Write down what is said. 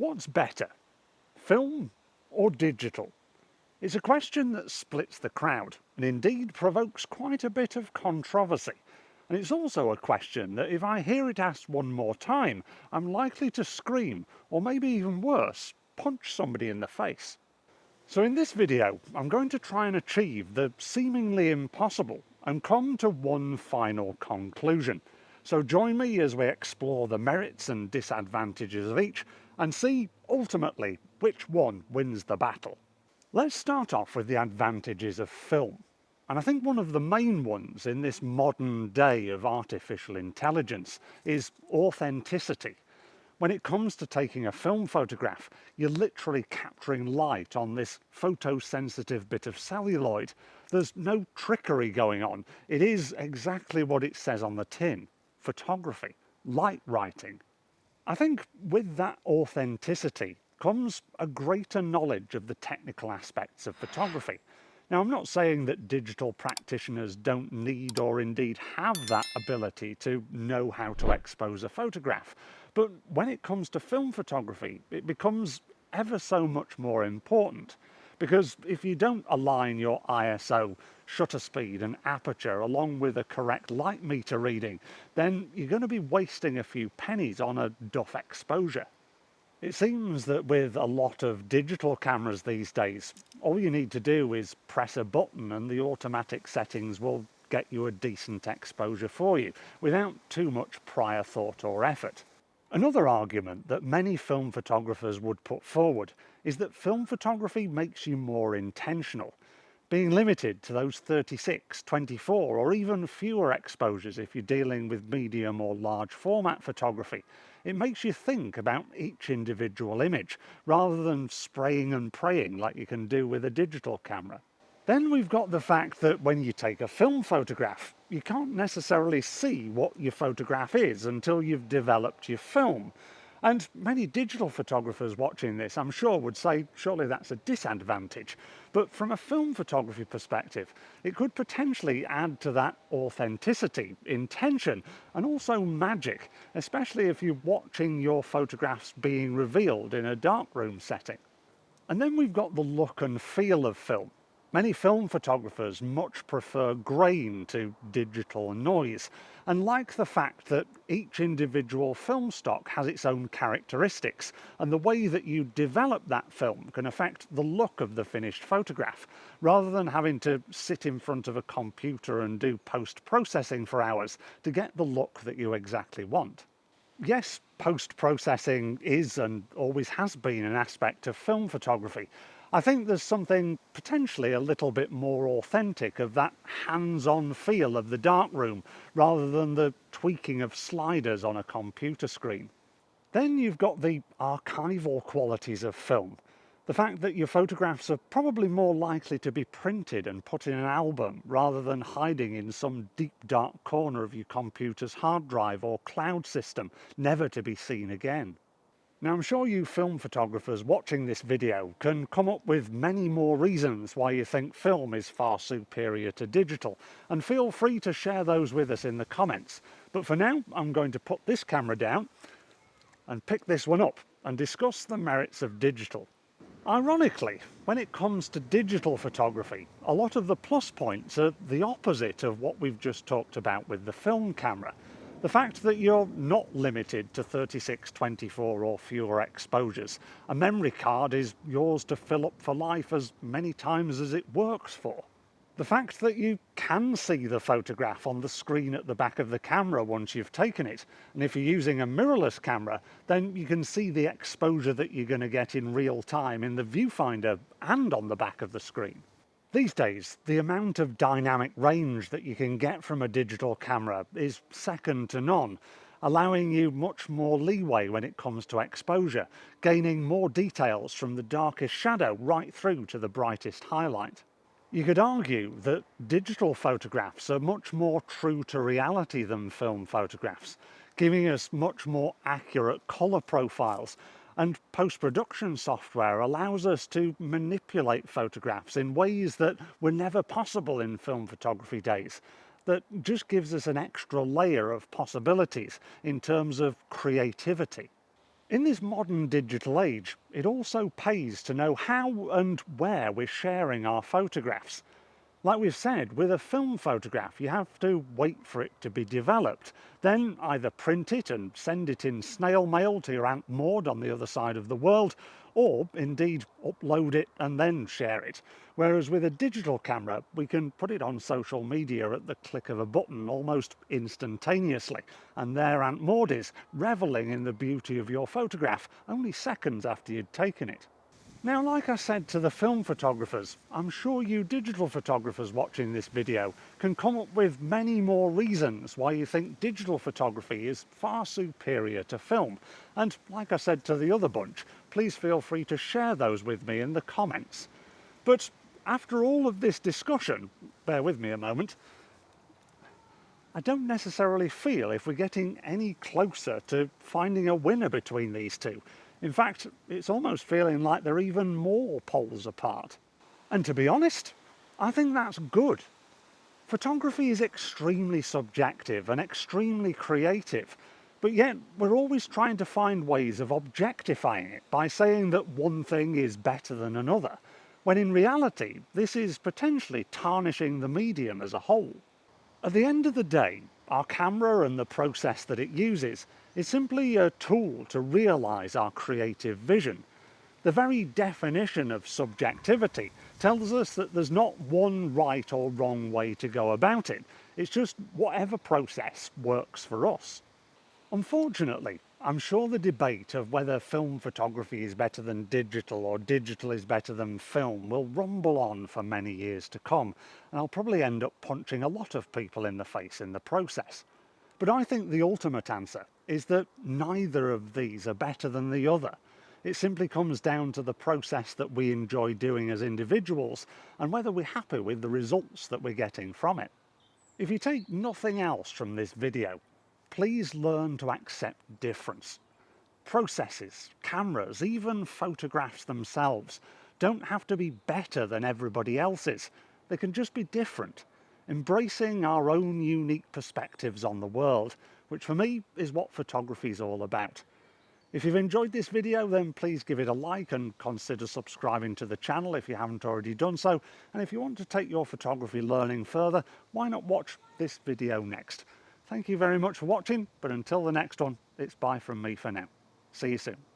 What's better, film or digital? It's a question that splits the crowd and indeed provokes quite a bit of controversy. And it's also a question that if I hear it asked one more time, I'm likely to scream, or maybe even worse, punch somebody in the face. So in this video, I'm going to try and achieve the seemingly impossible and come to one final conclusion. So join me as we explore the merits and disadvantages of each and see, ultimately, which one wins the battle. Let's start off with the advantages of film. And I think one of the main ones in this modern day of artificial intelligence is authenticity. When it comes to taking a film photograph, you're literally capturing light on this photosensitive bit of celluloid. There's no trickery going on. It is exactly what it says on the tin. Photography, light writing. I think with that authenticity comes a greater knowledge of the technical aspects of photography. Now, I'm not saying that digital practitioners don't need or indeed have that ability to know how to expose a photograph, but when it comes to film photography, it becomes ever so much more important. Because if you don't align your ISO, shutter speed and aperture along with a correct light meter reading, then you're going to be wasting a few pennies on a duff exposure. It seems that with a lot of digital cameras these days, all you need to do is press a button and the automatic settings will get you a decent exposure for you, without too much prior thought or effort. Another argument that many film photographers would put forward is that film photography makes you more intentional. Being limited to those 36, 24 or even fewer exposures if you're dealing with medium or large format photography, it makes you think about each individual image rather than spraying and praying like you can do with a digital camera. Then we've got the fact that when you take a film photograph, you can't necessarily see what your photograph is until you've developed your film. And many digital photographers watching this, I'm sure, would say, surely that's a disadvantage. But from a film photography perspective, it could potentially add to that authenticity, intention, and also magic, especially if you're watching your photographs being revealed in a darkroom setting. And then we've got the look and feel of film. Many film photographers much prefer grain to digital noise, and like the fact that each individual film stock has its own characteristics, and the way that you develop that film can affect the look of the finished photograph, rather than having to sit in front of a computer and do post-processing for hours to get the look that you exactly want. Yes, post-processing is and always has been an aspect of film photography. I think there's something potentially a little bit more authentic of that hands-on feel of the darkroom rather than the tweaking of sliders on a computer screen. Then you've got the archival qualities of film. The fact that your photographs are probably more likely to be printed and put in an album rather than hiding in some deep dark corner of your computer's hard drive or cloud system, never to be seen again. Now, I'm sure you film photographers watching this video can come up with many more reasons why you think film is far superior to digital, and feel free to share those with us in the comments. But for now, I'm going to put this camera down and pick this one up and discuss the merits of digital. Ironically, when it comes to digital photography, a lot of the plus points are the opposite of what we've just talked about with the film camera. The fact that you're not limited to 36, 24 or fewer exposures. A memory card is yours to fill up for life as many times as it works for. The fact that you can see the photograph on the screen at the back of the camera once you've taken it, and if you're using a mirrorless camera, then you can see the exposure that you're going to get in real time in the viewfinder and on the back of the screen. These days, the amount of dynamic range that you can get from a digital camera is second to none, allowing you much more leeway when it comes to exposure, gaining more details from the darkest shadow right through to the brightest highlight. You could argue that digital photographs are much more true to reality than film photographs, giving us much more accurate colour profiles, and post-production software allows us to manipulate photographs in ways that were never possible in film photography days. That just gives us an extra layer of possibilities in terms of creativity. In this modern digital age, it also pays to know how and where we're sharing our photographs. Like we've said, with a film photograph, you have to wait for it to be developed, then either print it and send it in snail mail to your Aunt Maud on the other side of the world, or indeed upload it and then share it. Whereas with a digital camera, we can put it on social media at the click of a button almost instantaneously, and there Aunt Maud is, revelling in the beauty of your photograph only seconds after you'd taken it. Now, like I said to the film photographers, I'm sure you digital photographers watching this video can come up with many more reasons why you think digital photography is far superior to film. And like I said to the other bunch, please feel free to share those with me in the comments. But after all of this discussion, bear with me a moment, I don't necessarily feel if we're getting any closer to finding a winner between these two. In fact, it's almost feeling like they're even more poles apart. And to be honest, I think that's good. Photography is extremely subjective and extremely creative, but yet we're always trying to find ways of objectifying it by saying that one thing is better than another, when in reality this is potentially tarnishing the medium as a whole. At the end of the day, our camera and the process that it uses is simply a tool to realise our creative vision. The very definition of subjectivity tells us that there's not one right or wrong way to go about it. It's just whatever process works for us. Unfortunately, I'm sure the debate of whether film photography is better than digital or digital is better than film will rumble on for many years to come, and I'll probably end up punching a lot of people in the face in the process. But I think the ultimate answer is that neither of these are better than the other. It simply comes down to the process that we enjoy doing as individuals and whether we're happy with the results that we're getting from it. If you take nothing else from this video, please learn to accept difference. Processes, cameras, even photographs themselves don't have to be better than everybody else's. They can just be different, embracing our own unique perspectives on the world, which for me is what photography is all about. If you've enjoyed this video, then please give it a like and consider subscribing to the channel if you haven't already done so. And if you want to take your photography learning further, why not watch this video next? Thank you very much for watching, but until the next one, it's bye from me for now. See you soon.